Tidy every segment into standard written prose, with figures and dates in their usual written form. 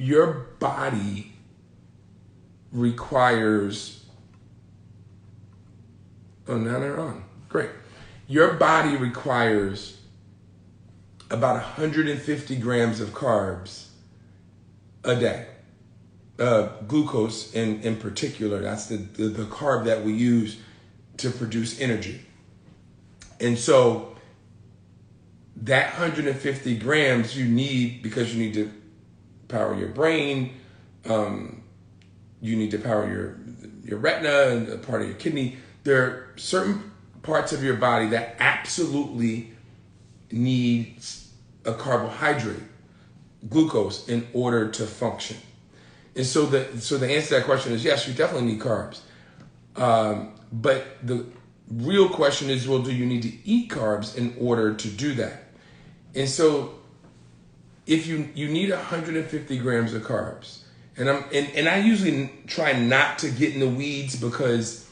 your body requires, oh, now they're on. Great. Your body requires about 150 grams of carbs a day. Glucose in particular, that's the carb that we use to produce energy. And so that 150 grams you need because you need to power your brain, you need to power your retina and a part of your kidney. There are certain parts of your body that absolutely needs a carbohydrate, glucose, in order to function. And so the answer to that question is yes, you definitely need carbs. But the real question is, well, do you need to eat carbs in order to do that? And so if you need 150 grams of carbs, and I usually try not to get in the weeds because,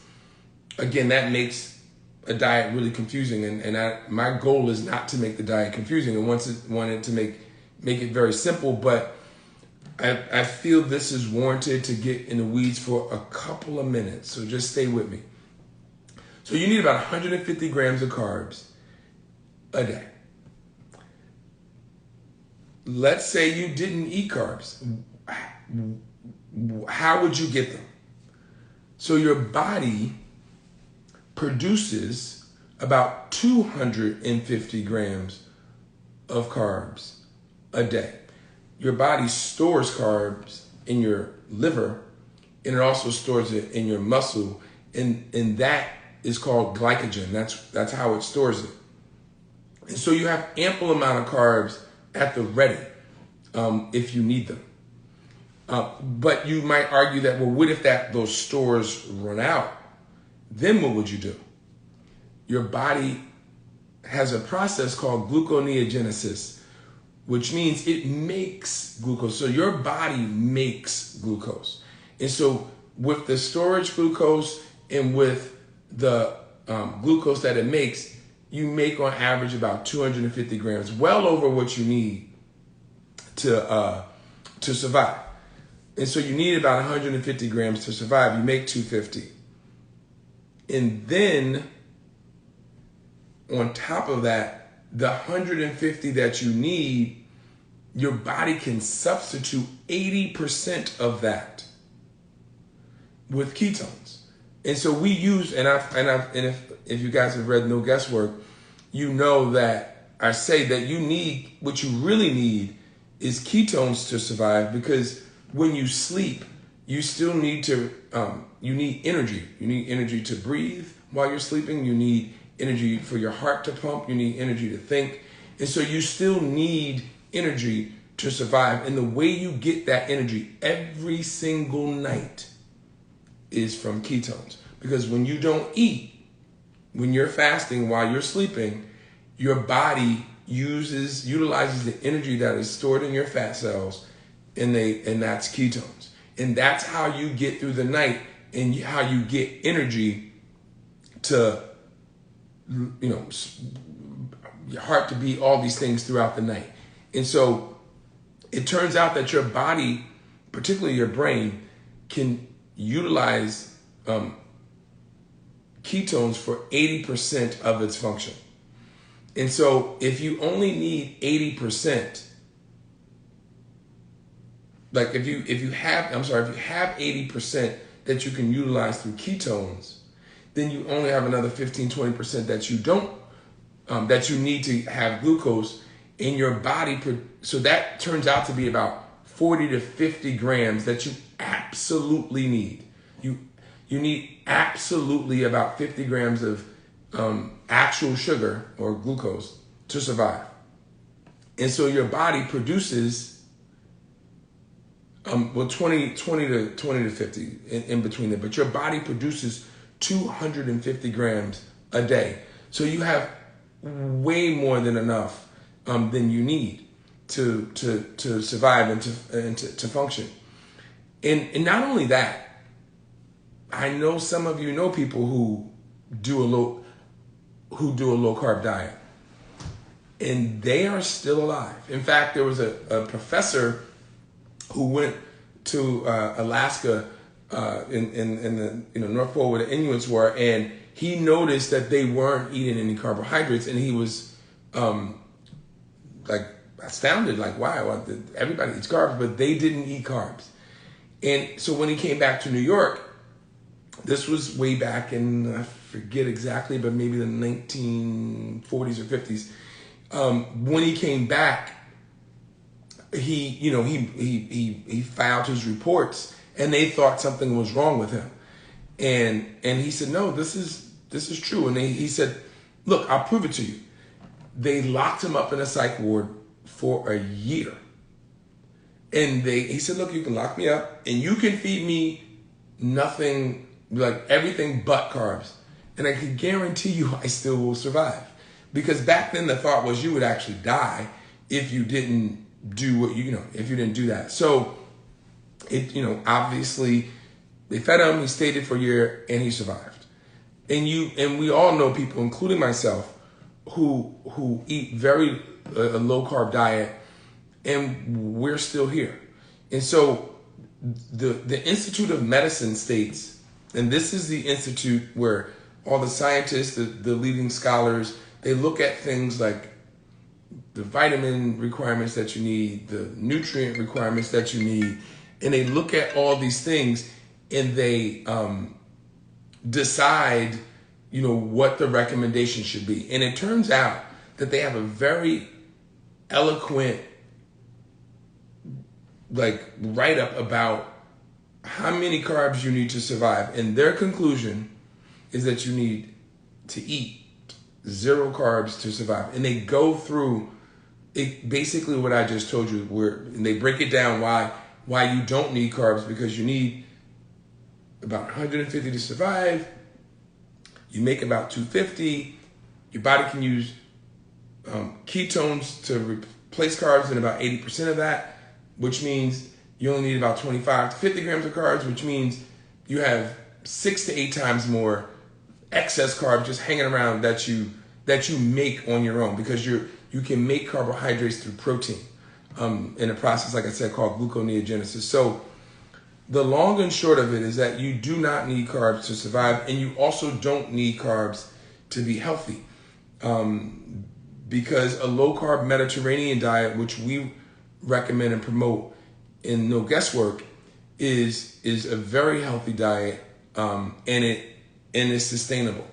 again, that makes a diet really confusing. And my goal is not to make the diet confusing. I wanted to make it very simple, but I feel this is warranted to get in the weeds for a couple of minutes. So just stay with me. So you need about 150 grams of carbs a day. Let's say you didn't eat carbs. How would you get them? So your body produces about 250 grams of carbs a day. Your body stores carbs in your liver, and it also stores it in your muscle, and that is called glycogen. That's how it stores it. And so you have ample amount of carbs at the ready if you need them. But you might argue that, well, what if those stores run out? Then what would you do? Your body has a process called gluconeogenesis, which means it makes glucose. So your body makes glucose. And so with the storage glucose and with the glucose that it makes, you make on average about 250 grams, well over what you need to survive. And so you need about 150 grams to survive. You make 250. And then on top of that, the 150 that you need, your body can substitute 80% of that with ketones. And so we use, and if you guys have read No Guesswork, you know that I say that you need, what you really need is ketones to survive, because when you sleep, you still need you need energy. You need energy to breathe while you're sleeping. You need energy for your heart to pump. You need energy to think. And so you still need energy to survive. And the way you get that energy every single night is from ketones. Because when you don't eat, when you're fasting while you're sleeping, your body utilizes the energy that is stored in your fat cells, and that's ketones. And that's how you get through the night, and how you get energy to, your heart to beat, all these things throughout the night. And so it turns out that your body, particularly your brain, can utilize ketones for 80% of its function. And so if you only need 80%, like if you have 80% that you can utilize through ketones, then you only have another 15-20% that you don't, that you need to have glucose in your body. So that turns out to be about 40 to 50 grams that you absolutely need. You need absolutely about 50 grams of actual sugar or glucose to survive. And so your body produces 20 to 50 in between there, but your body produces 250 grams a day. So you have way more than enough than you need to survive and to function. And not only that, I know some of you know people who do a low carb diet, and they are still alive. In fact, there was a professor who went to Alaska in the North Pole where the Inuits were, and he noticed that they weren't eating any carbohydrates, and he was like astounded, like, wow, everybody eats carbs, but they didn't eat carbs. And so when he came back to New York, this was way back in, I forget exactly, but maybe the 1940s or 50s. When he came back, he filed his reports, and they thought something was wrong with him. And he said, no, this is true. And he said, look, I'll prove it to you. They locked him up in a psych ward for a year. And he said, look, you can lock me up and you can feed me nothing, like everything but carbs. And I can guarantee you I still will survive. Because back then the thought was you would actually die if you didn't do what if you didn't do that. So obviously they fed him, he stayed there for a year, and he survived. And we all know people, including myself, who eat very a low carb diet, and we're still here. And so the Institute of Medicine states, and this is the institute where all the scientists, the leading scholars, they look at things like the vitamin requirements that you need, the nutrient requirements that you need, and they look at all these things, and they decide, what the recommendation should be. And it turns out that they have a very eloquent, write-up about how many carbs you need to survive. And their conclusion is that you need to eat 0 carbs to survive. And they go through it, basically what I just told you, and they break it down why you don't need carbs, because you need about 150 to survive. You make about 250. Your body can use ketones to replace carbs in about 80% of that, which means you only need about 25 to 50 grams of carbs, which means you have 6 to 8 times more excess carbs just hanging around that you make on your own, because you can make carbohydrates through protein in a process, like I said, called gluconeogenesis. So the long and short of it is that you do not need carbs to survive, and you also don't need carbs to be healthy. Because a low-carb Mediterranean diet, which we recommend and promote in No Guesswork, is a very healthy diet, and it's sustainable.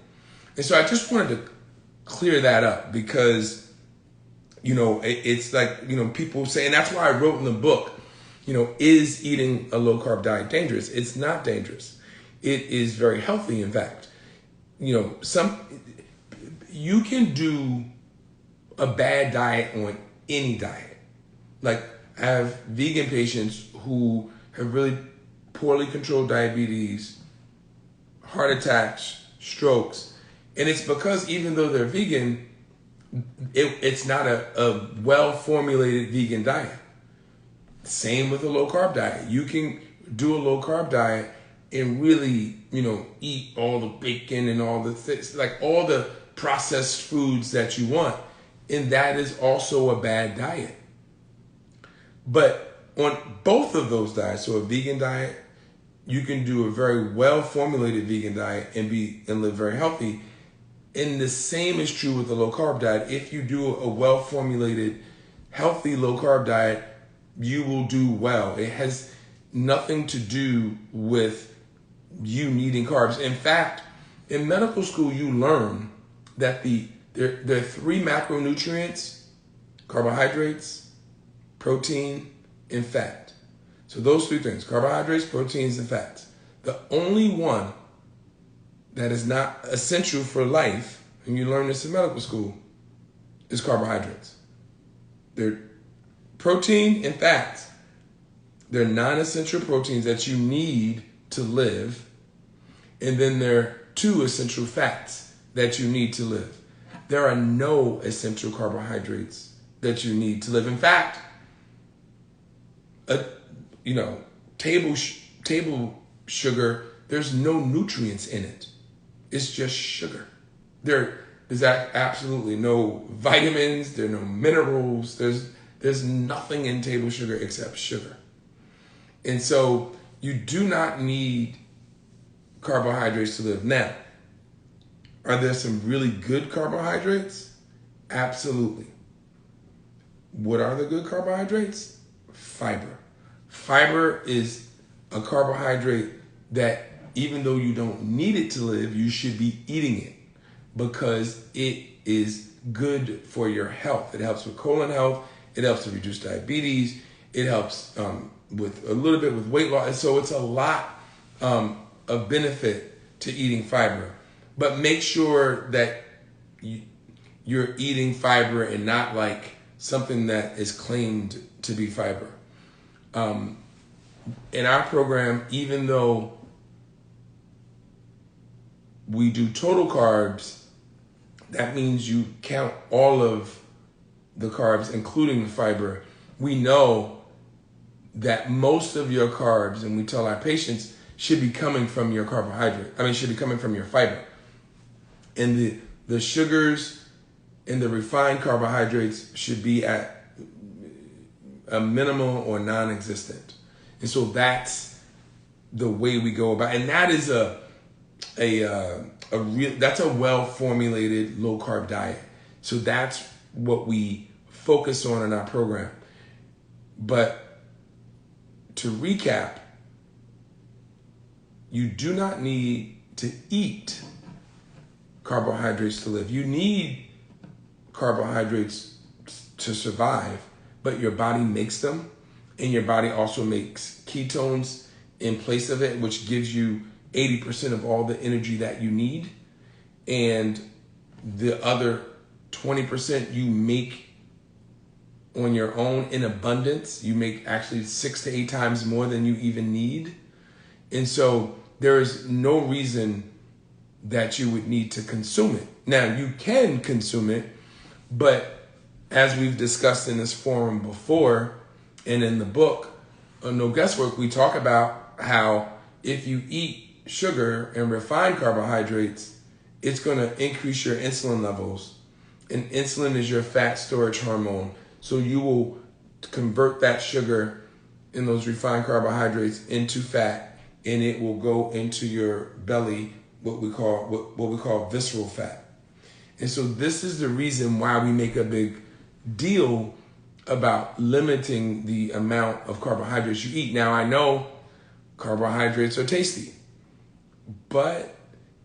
And so I just wanted to clear that up, because it's like, people say, and that's why I wrote in the book, is eating a low-carb diet dangerous? It's not dangerous. It is very healthy, in fact. You can do a bad diet on any diet. Like, I have vegan patients who have really poorly controlled diabetes, heart attacks, strokes, and it's because even though they're vegan, it's not a well-formulated vegan diet. Same with a low-carb diet. You can do a low-carb diet and really, eat all the bacon and all the things, like all the processed foods that you want, and that is also a bad diet. But on both of those diets, so a vegan diet, you can do a very well-formulated vegan diet and live very healthy. And the same is true with the low-carb diet. If you do a well-formulated, healthy low-carb diet, you will do well. It has nothing to do with you needing carbs. In fact, in medical school, you learn that there are 3 macronutrients: carbohydrates, protein, and fat. So those 3 things: carbohydrates, proteins, and fats. The only one that is not essential for life, and you learn this in medical school, is carbohydrates. They're protein and fats. They're non-essential proteins that you need to live. And then there are 2 essential fats that you need to live. There are no essential carbohydrates that you need to live. In fact, table sugar, there's no nutrients in it. It's just sugar. There's absolutely no vitamins. There are no minerals. There's nothing in table sugar except sugar. And so you do not need carbohydrates to live. Now, are there some really good carbohydrates? Absolutely. What are the good carbohydrates? Fiber. Fiber is a carbohydrate that even though you don't need it to live, you should be eating it because it is good for your health. It helps with colon health. It helps to reduce diabetes. It helps with a little bit with weight loss. And so it's a lot of benefit to eating fiber. But make sure that you're eating fiber and not like something that is claimed to be fiber. In our program, even though we do total carbs, that means you count all of the carbs, including the fiber. We know that most of your carbs, and we tell our patients, should be coming from your should be coming from your fiber. And the sugars and the refined carbohydrates should be at a minimal or non-existent. And so that's the way we go about it. And that is that's a well-formulated low-carb diet. So that's what we focus on in our program. But to recap, you do not need to eat carbohydrates to live. You need carbohydrates to survive, but your body makes them, and your body also makes ketones in place of it, which gives you 80% of all the energy that you need. And the other 20% you make on your own in abundance. You make actually 6 to 8 times more than you even need. And so there is no reason that you would need to consume it. Now, you can consume it, but as we've discussed in this forum before and in the book, No Guesswork, we talk about how if you eat sugar and refined carbohydrates, it's going to increase your insulin levels. And insulin is your fat storage hormone. So you will convert that sugar and those refined carbohydrates into fat, and it will go into your belly, what we call visceral fat. And so this is the reason why we make a big deal about limiting the amount of carbohydrates you eat. Now, I know carbohydrates are tasty, but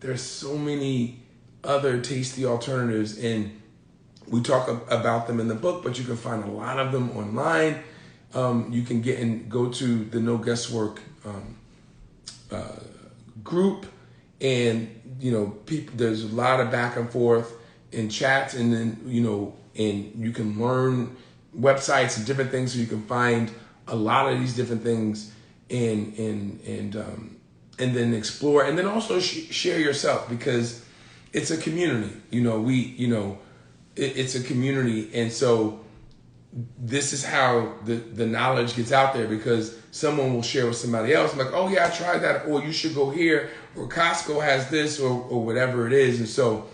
there's so many other tasty alternatives, and we talk about them in the book, but you can find a lot of them online. You can go to the No Guesswork group, and people. There's a lot of back and forth in chats, and then and you can learn websites and different things, so you can find a lot of these different things and then explore, and then also share yourself, because it's a community. It's a community, and so this is how the knowledge gets out there, because someone will share with somebody else, like, oh yeah, I tried that, or you should go here, or Costco has this, or whatever it is. And so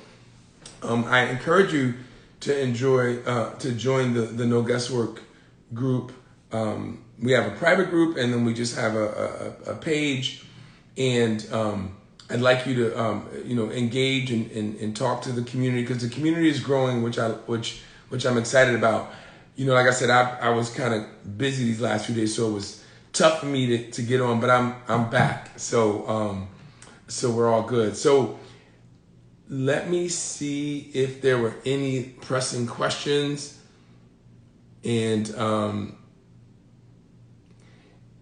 I encourage you to join the No Guesswork group. We have a private group, and then we just have a page, and I'd like you to engage and talk to the community, because the community is growing, which I'm excited about. Like I said, I was kind of busy these last few days, so it was tough for me to get on, but I'm back. So we're all good. So let me see if there were any pressing questions, and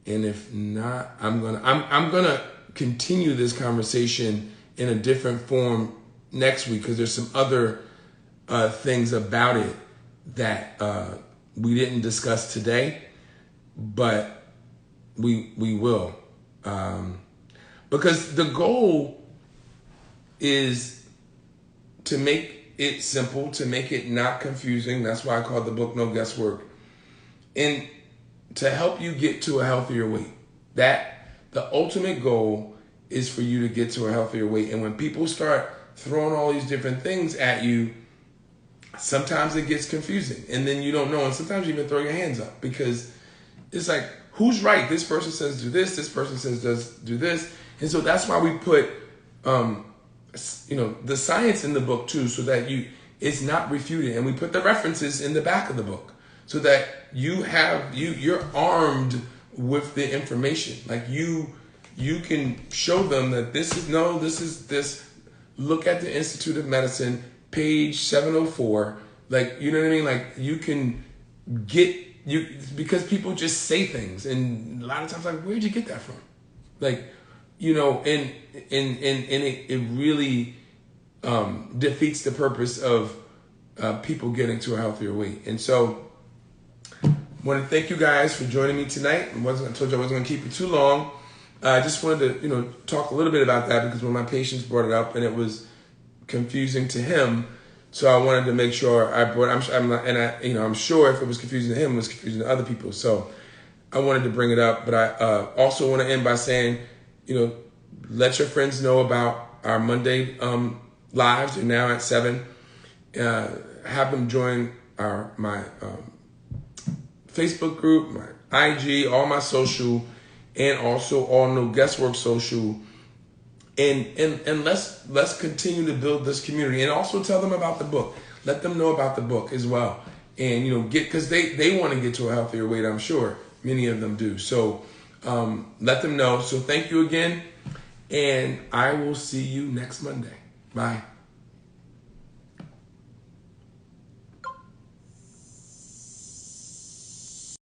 if not, I'm gonna continue this conversation in a different form next week, because there's some other things about it that we didn't discuss today, but we will, because the goal is to make it simple, to make it not confusing. That's why I call the book No Guesswork, and to help you get to a healthier weight. That the ultimate goal is for you to get to a healthier weight. And when people start throwing all these different things at you, sometimes it gets confusing, and then you don't know. And sometimes you even throw your hands up, because it's like, who's right? This person says do this. This person says do this. And so that's why we put, the science in the book too, so that it's not refuted. And we put the references in the back of the book so that you're armed with the information. Like you can show them that this is this. Look at the Institute of Medicine, page 704. Like, you know what I mean? Like, you can because people just say things, and a lot of times, like, where'd you get that from? Like, and it really defeats the purpose of people getting to a healthier weight. And so, I want to thank you guys for joining me tonight. I told you I wasn't going to keep you too long. I just wanted to, talk a little bit about that because one of my patients brought it up and it was confusing to him. So I wanted to make sure I'm sure if it was confusing to him, it was confusing to other people. So I wanted to bring it up, but I also want to end by saying, let your friends know about our Monday lives. They're now at 7. Have them join my Facebook group, my IG, all my social, and also all No Guesswork social, and let's continue to build this community, and also tell them about the book. Let them know about the book as well, and because they want to get to a healthier weight. I'm sure many of them do. So let them know. So thank you again, and I will see you next Monday. Bye.